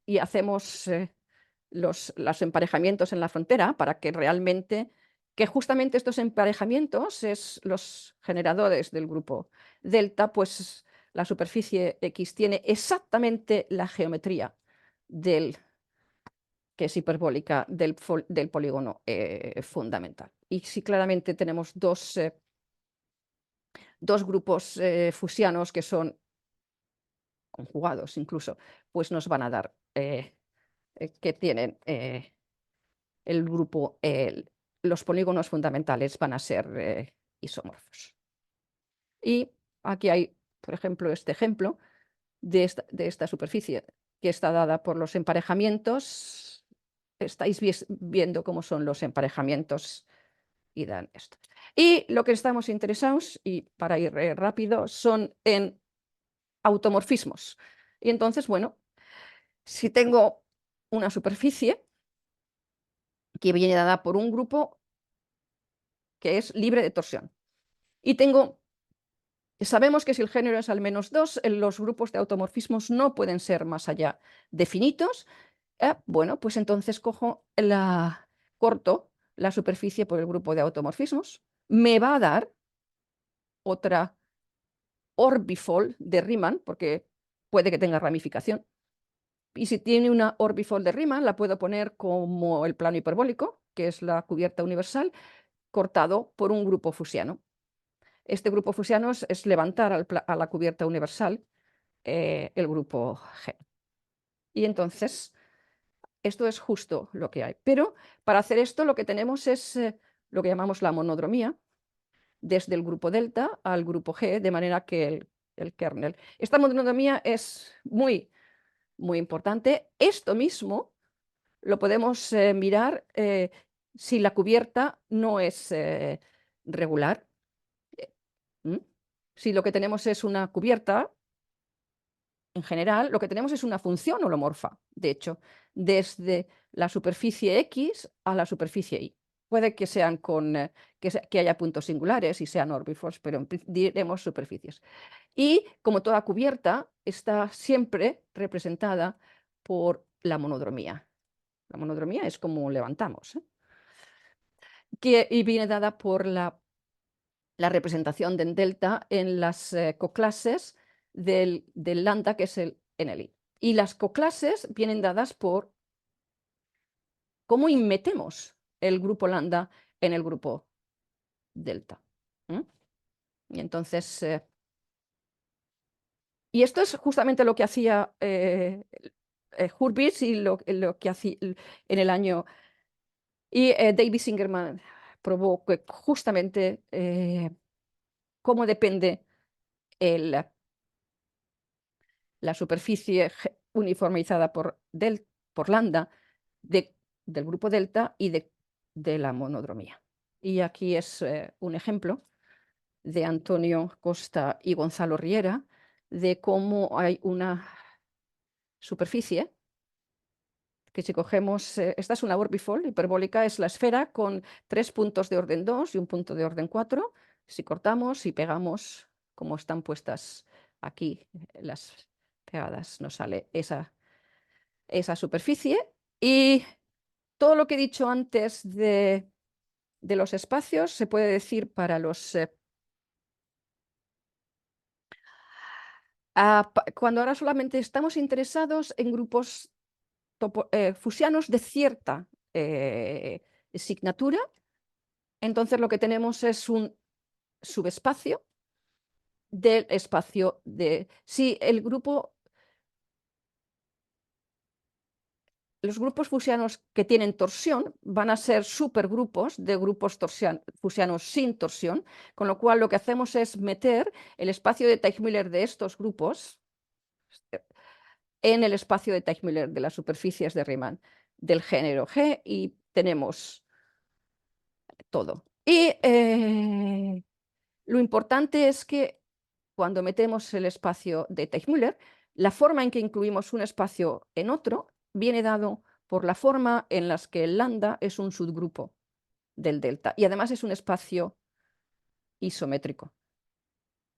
y hacemos los emparejamientos en la frontera para que realmente, que justamente estos emparejamientos es los generadores del grupo delta, pues la superficie X tiene exactamente la geometría que es hiperbólica del polígono fundamental. Y si claramente tenemos dos grupos fusianos que son conjugados incluso, pues nos van a dar que tienen el grupo, los polígonos fundamentales van a ser isomorfos. Y aquí hay, por ejemplo, este ejemplo de esta superficie que está dada por los emparejamientos. Estáis viendo cómo son los emparejamientos y dan esto. Y lo que estamos interesados, y para ir rápido, son en automorfismos. Y entonces, bueno, si tengo una superficie que viene dada por un grupo que es libre de torsión, y sabemos que si el género es al menos 2, los grupos de automorfismos no pueden ser más allá de finitos. Bueno, pues entonces corto la superficie por el grupo de automorfismos, me va a dar otra orbifold de Riemann, porque puede que tenga ramificación. Y si tiene una orbifold de Riemann, la puedo poner como el plano hiperbólico, que es la cubierta universal, cortado por un grupo fusiano. Este grupo fusiano es levantar a la cubierta universal el grupo G. Y entonces, esto es justo lo que hay. Pero para hacer esto lo que tenemos es lo que llamamos la monodromía, desde el grupo delta al grupo G, de manera que el kernel. Esta monodromía es muy, muy importante. Esto mismo lo podemos mirar si la cubierta no es regular. Si lo que tenemos es una cubierta, en general, lo que tenemos es una función holomorfa, de hecho, desde la superficie X a la superficie Y. Puede que sean que haya puntos singulares y sean orbifolds, pero diremos superficies. Y como toda cubierta, está siempre representada por la monodromía. La monodromía es como levantamos, y viene dada por la representación del delta en las coclases del lambda, que es el NLI. Y las coclases vienen dadas por cómo inmetemos el grupo lambda en el grupo delta. Y entonces, y esto es justamente lo que hacía Hurwitz y lo que hacía en el año. Y David Singerman probó que justamente cómo depende la superficie uniformizada por lambda del grupo delta y de la monodromía. Y aquí es un ejemplo de Antonio Costa y Gonzalo Riera de cómo hay una superficie que, si cogemos, esta es una orbifold hiperbólica, es la esfera con 3 puntos de orden 2 y un punto de orden 4. Si cortamos y pegamos, como están puestas aquí las pegadas, nos sale esa superficie. Y todo lo que he dicho antes de los espacios se puede decir para los... cuando ahora solamente estamos interesados en grupos fusianos de cierta signatura, entonces lo que tenemos es un subespacio del espacio de... Si el grupo... Los grupos fusianos que tienen torsión van a ser supergrupos de grupos fusianos sin torsión, con lo cual lo que hacemos es meter el espacio de Teichmüller de estos grupos en el espacio de Teichmüller de las superficies de Riemann del género G y tenemos todo. Y lo importante es que cuando metemos el espacio de Teichmüller, la forma en que incluimos un espacio en otro viene dado por la forma en la que el lambda es un subgrupo del delta y además es un espacio isométrico.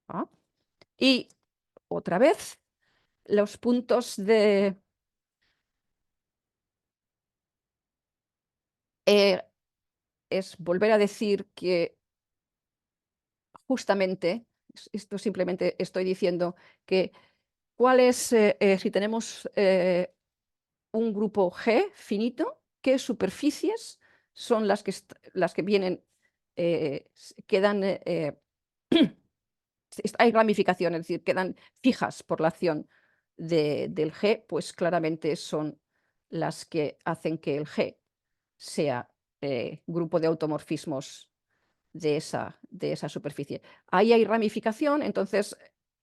¿Ah? Y otra vez, los puntos de... es volver a decir que justamente, esto simplemente estoy diciendo que cuál es, si tenemos un grupo G finito, qué superficies son las que vienen, quedan, hay ramificaciones, es decir, quedan fijas por la acción del G, pues claramente son las que hacen que el G sea grupo de automorfismos de esa superficie. Ahí hay ramificación, entonces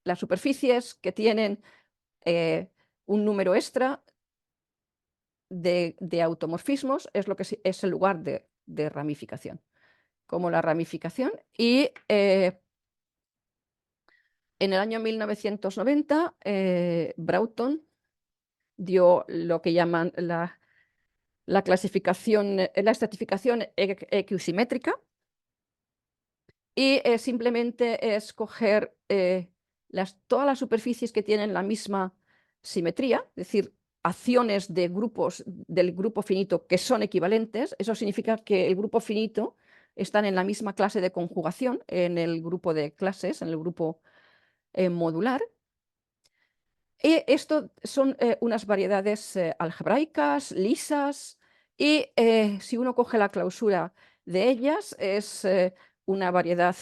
las superficies que tienen un número extra de automorfismos es lo que es el lugar de ramificación, como la ramificación. Y en el año 1990, Broughton dio lo que llaman la clasificación, la estratificación equisimétrica, y simplemente es coger todas las superficies que tienen la misma simetría, es decir, acciones de grupos del grupo finito que son equivalentes. Eso significa que el grupo finito están en la misma clase de conjugación, en el grupo de clases, en el grupo modular. Y esto son unas variedades algebraicas, lisas, y si uno coge la clausura de ellas, es una variedad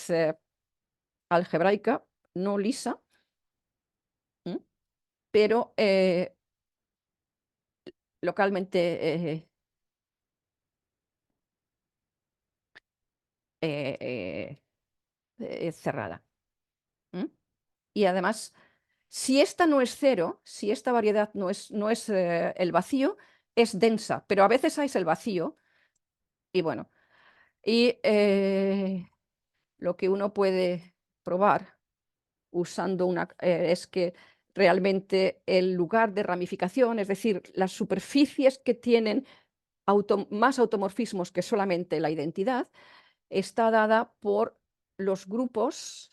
algebraica no lisa, pero localmente cerrada. Y además, si esta no es cero, si esta variedad no es el vacío, es densa, pero a veces es el vacío. Y bueno, y lo que uno puede probar usando es que realmente el lugar de ramificación, es decir, las superficies que tienen más automorfismos que solamente la identidad, está dada por los grupos,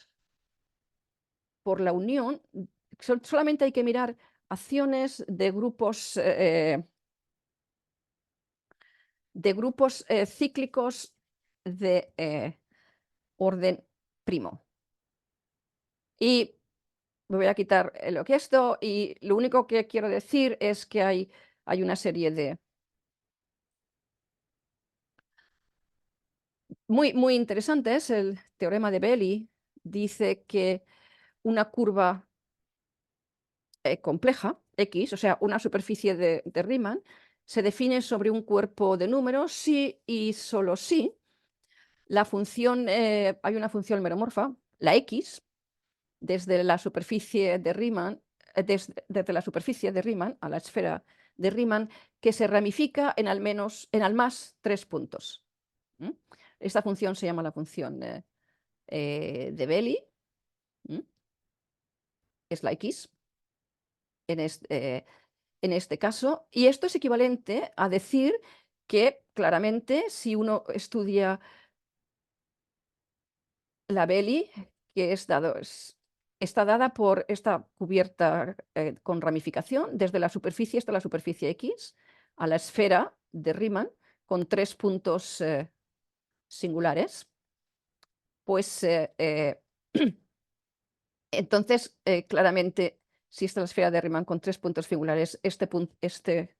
por la unión. Solamente hay que mirar acciones de grupos cíclicos de orden primo. Y me voy a quitar lo que esto, y lo único que quiero decir es que hay una serie de muy interesantes. El teorema de Belli dice que una curva compleja, X, o sea, una superficie de Riemann, se define sobre un cuerpo de números si y solo si la función, hay una función meromorfa, la X, desde la superficie de Riemann, desde la superficie de Riemann a la esfera de Riemann, que se ramifica en al más 3 puntos. Esta función se llama la función de Belli, es la X en este caso, y esto es equivalente a decir que claramente si uno estudia la Belli, que está dada por esta cubierta con ramificación desde la superficie hasta la superficie X a la esfera de Riemann, con 3 puntos singulares, pues entonces claramente si esta es la esfera de Riemann con 3 puntos singulares, este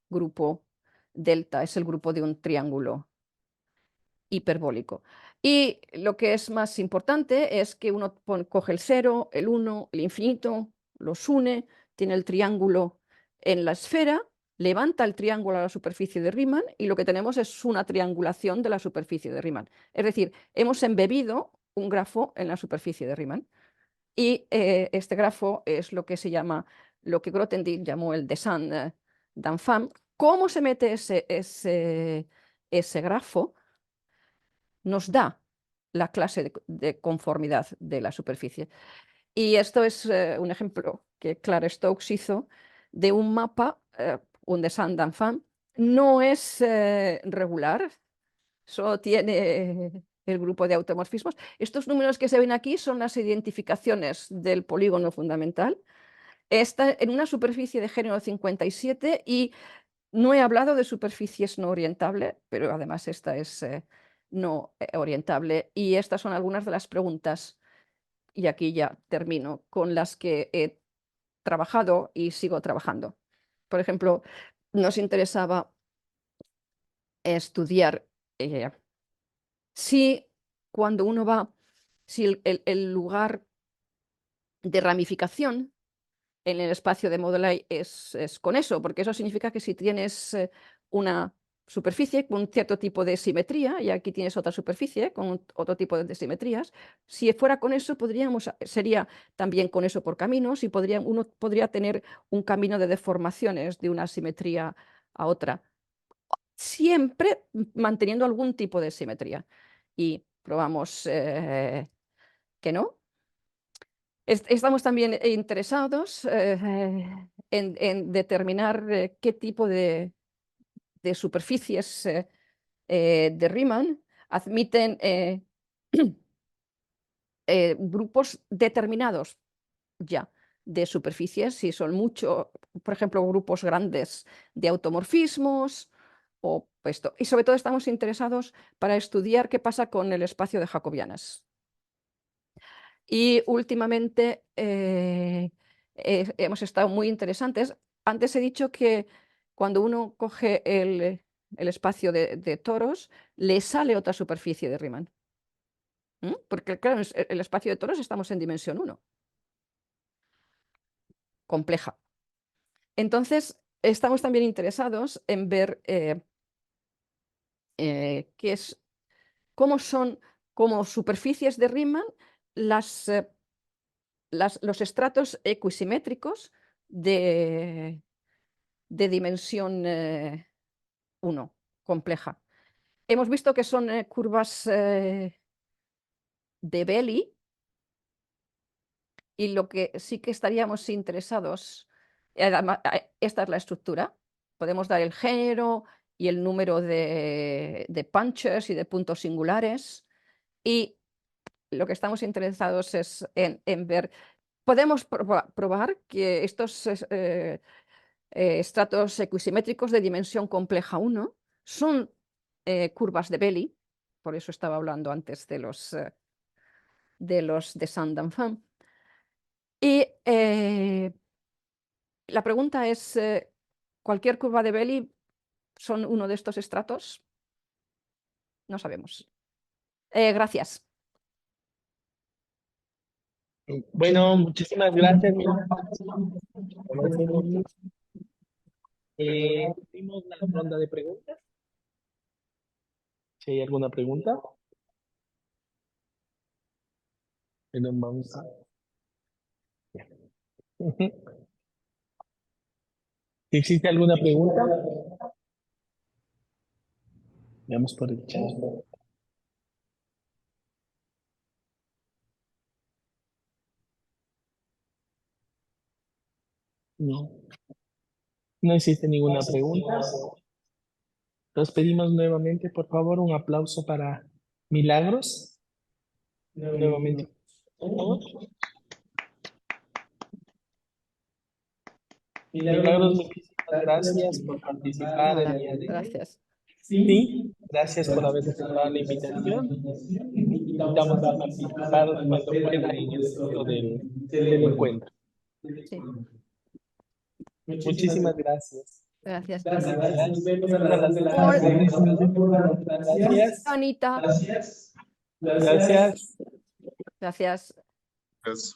grupo delta es el grupo de un triángulo hiperbólico. Y lo que es más importante es que uno coge el 0, el 1, el infinito, los une, tiene el triángulo en la esfera, levanta el triángulo a la superficie de Riemann y lo que tenemos es una triangulación de la superficie de Riemann. Es decir, hemos embebido un grafo en la superficie de Riemann y este grafo es lo que se llama, lo que Grothendieck llamó el descent d'enfant. ¿Cómo se mete ese grafo? Nos da la clase de conformidad de la superficie. Y esto es un ejemplo que Clare Stokes hizo de un mapa, un descent d'enfant. No es regular, solo tiene el grupo de automorfismos. Estos números que se ven aquí son las identificaciones del polígono fundamental. Está en una superficie de género 57 y no he hablado de superficies no orientables, pero además esta es no orientable. Y estas son algunas de las preguntas, y aquí ya termino, con las que he trabajado y sigo trabajando. Por ejemplo, nos interesaba estudiar si cuando uno va, si el lugar de ramificación en el espacio de Modeley es con eso, porque eso significa que si tienes una superficie con un cierto tipo de simetría, y aquí tienes otra superficie con otro tipo de simetrías, si fuera con eso, sería también con eso por caminos, y uno podría tener un camino de deformaciones de una simetría a otra, siempre manteniendo algún tipo de simetría. Y probamos que no. Estamos también interesados en determinar qué tipo de superficies de Riemann admiten grupos determinados ya de superficies, si son por ejemplo, grupos grandes de automorfismos o esto. Y sobre todo estamos interesados para estudiar qué pasa con el espacio de jacobianas. Y últimamente hemos estado muy interesantes. Antes he dicho que cuando uno coge el espacio de toros, le sale otra superficie de Riemann. Porque claro, el espacio de toros estamos en dimensión 1. Compleja. Entonces, estamos también interesados en ver cómo son como superficies de Riemann los estratos equisimétricos de dimensión 1, compleja. Hemos visto que son curvas de Belly, y lo que sí que estaríamos interesados, además, esta es la estructura, podemos dar el género y el número de punches y de puntos singulares, y lo que estamos interesados es en ver, podemos probar que estos estratos equisimétricos de dimensión compleja 1 son curvas de Belly, por eso estaba hablando antes de los de Saint-D'Enfant. Y la pregunta es, ¿cualquier curva de Belly son uno de estos estratos? No sabemos. Gracias. Bueno, muchísimas gracias. Abrimos la ronda de preguntas. Si hay alguna pregunta. Bueno, vamos a... ¿Existe alguna pregunta? Veamos por el chat. No. No existe ninguna pregunta. Entonces pedimos nuevamente, por favor, un aplauso para Milagros. Nuevamente, por favor. Milagros, muchísimas gracias por participar el día de hoy. Gracias. Sí, gracias por haber aceptado la invitación. Invitamos a participar cuando pueda en el resto del encuentro. Sí, Muchísimas gracias. gracias. Nos vemos a las Hola, 2. Gracias. Anita. Gracias. Gracias. Yes.